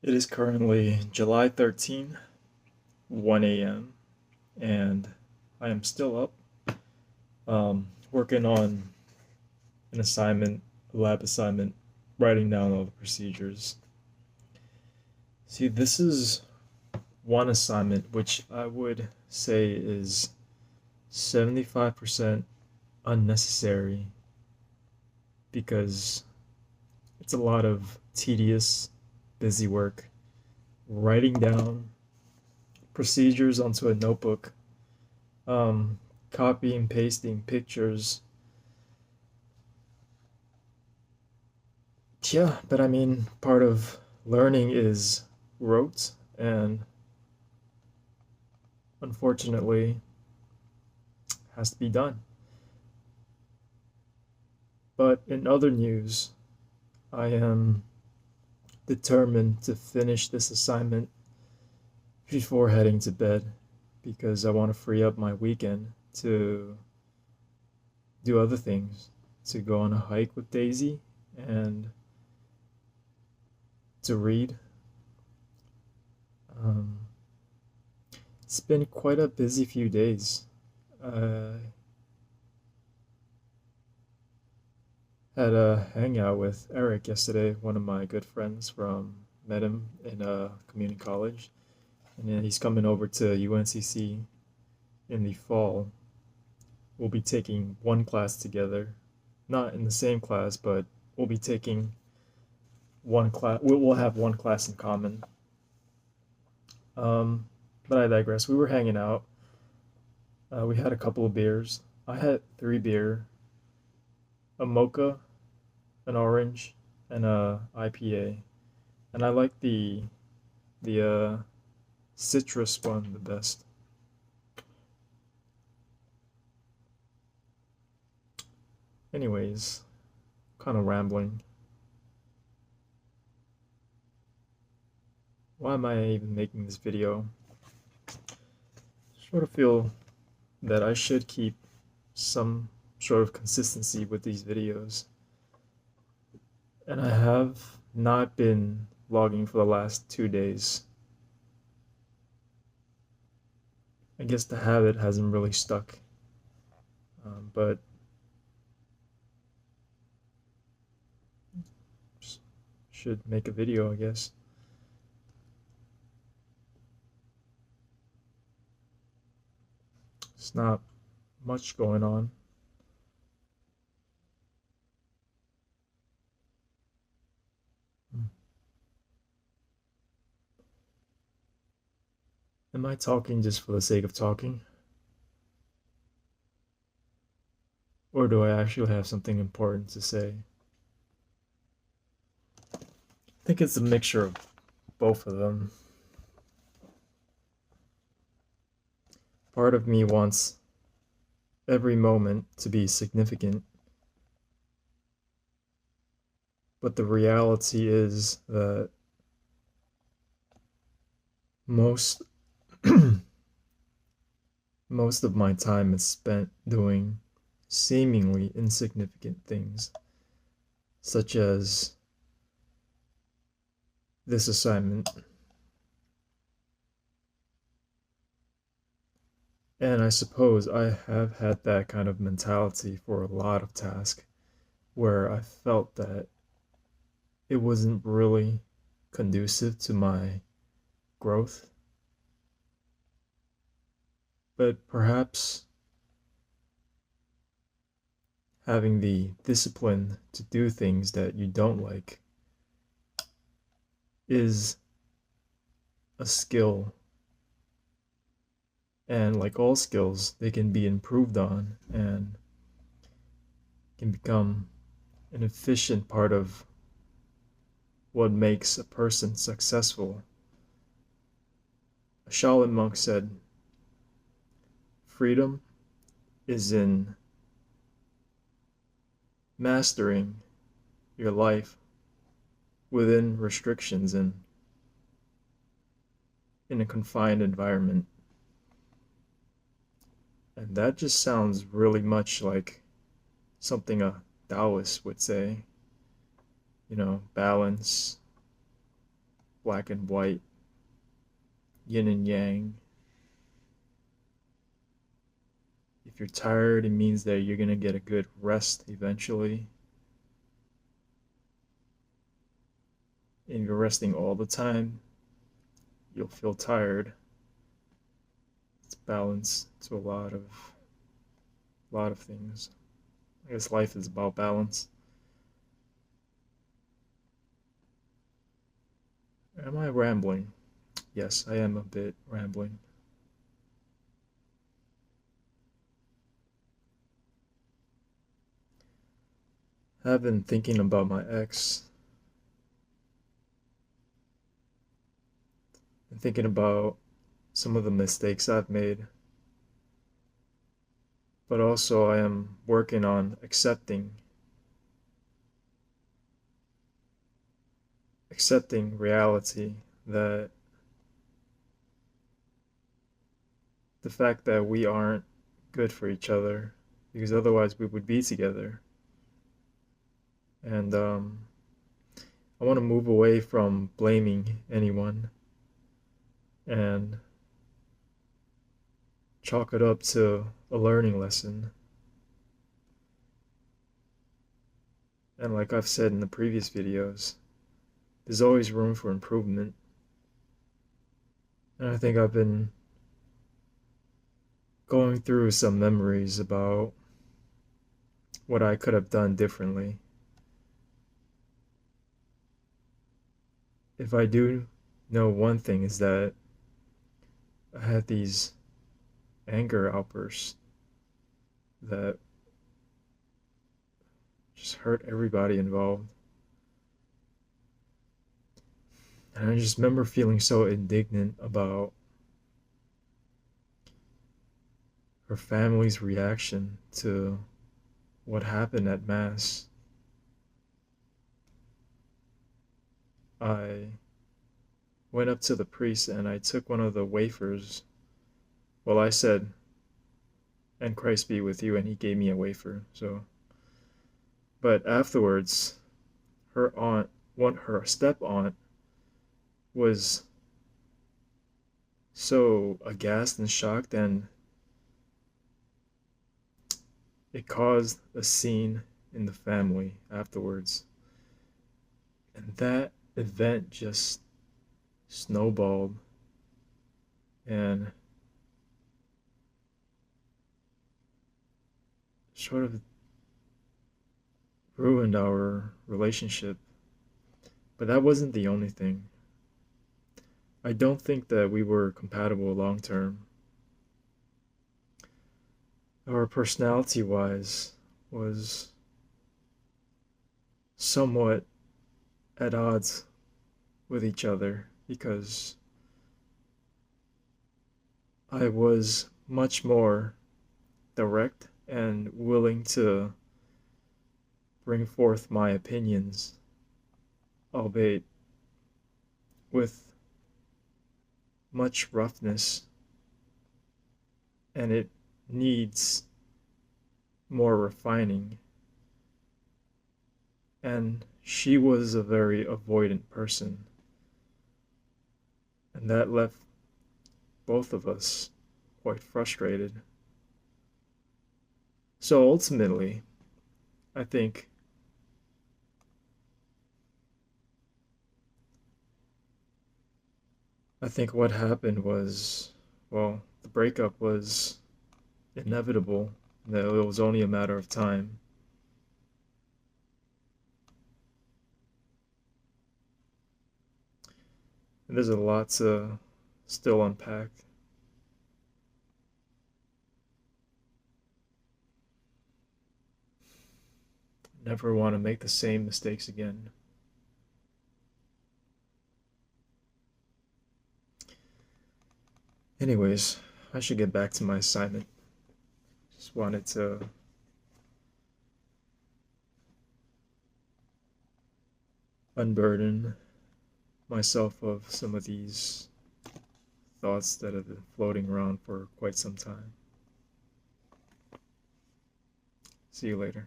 It is currently July 13, 1 a.m., and I am still up working on an assignment, a lab assignment, writing down all the procedures. See, this is one assignment which I would say is 75% unnecessary because it's a lot of tedious, busy work. Writing down procedures onto a notebook, um, copy and pasting pictures. Yeah, but I mean, part of learning is rote, and unfortunately, has to be done. But in other news, I am determined to finish this assignment before heading to bed because I want to free up my weekend to do other things, to go on a hike with Daisy and to read. Um, it's been quite a busy few days. I had a hangout with Eric yesterday, one of my good friends from met him in a community college, and then he's coming over to UNCC in the fall. We'll be taking one class together, not in the same class, but we'll be taking one class. We'll have one class in common. But I digress. We were hanging out. We had a couple of beers. I had 3 beer, a mocha, an orange, and a IPA. And I like the citrus one the best. Anyways, kind of rambling. Why am I even making this video? Sort of feel that I should keep some sort of consistency with these videos. And I have not been vlogging for the last 2 days. I guess the habit hasn't really stuck. But should make a video, I guess. It's not much going on. Am I talking just for the sake of talking? Or do I actually have something important to say? I think it's a mixture of both of them. Part of me wants every moment to be significant, but the reality is that most most of my time is spent doing seemingly insignificant things, such as this assignment. And I suppose I have had that kind of mentality for a lot of tasks where I felt that it wasn't really conducive to my growth. But perhaps having the discipline to do things that you don't like is a skill. And like all skills, they can be improved on and can become an efficient part of what makes a person successful. A Shaolin monk said, freedom is in mastering your life within restrictions and in a confined environment. And that just sounds really much like something a Taoist would say. You know, balance, black and white, yin and yang. If you're tired, it means that you're going to get a good rest eventually. And if you're resting all the time, you'll feel tired. It's balance to a lot of things. I guess life is about balance. Am I rambling? Yes, I am a bit rambling. I've been thinking about my ex and thinking about some of the mistakes I've made, but also I am working on accepting reality, that the fact that we aren't good for each other, because otherwise we would be together. And I want to move away from blaming anyone and chalk it up to a learning lesson. And like I've said in the previous videos, there's always room for improvement. And I think I've been going through some memories about what I could have done differently. If I do know one thing, is that I had these anger outbursts that just hurt everybody involved. And I just remember feeling so indignant about her family's reaction to what happened at Mass. I went up to the priest and I took one of the wafers. Well, I said, "And Christ be with you," and he gave me a wafer. So, but afterwards, her step aunt, was so aghast and shocked, and it caused a scene in the family afterwards. And that event just snowballed and sort of ruined our relationship. But that wasn't the only thing. I don't think that we were compatible long term. Our personality wise was somewhat at odds with each other, because I was much more direct and willing to bring forth my opinions, albeit with much roughness, and it needs more refining. And she was a very avoidant person, and that left both of us quite frustrated. So ultimately, I think what happened was, well, the breakup was inevitable. That it was only a matter of time. And there's a lot to still unpack. Never want to make the same mistakes again. Anyways, I should get back to my assignment. Just wanted to unburden myself of some of these thoughts that have been floating around for quite some time. See you later.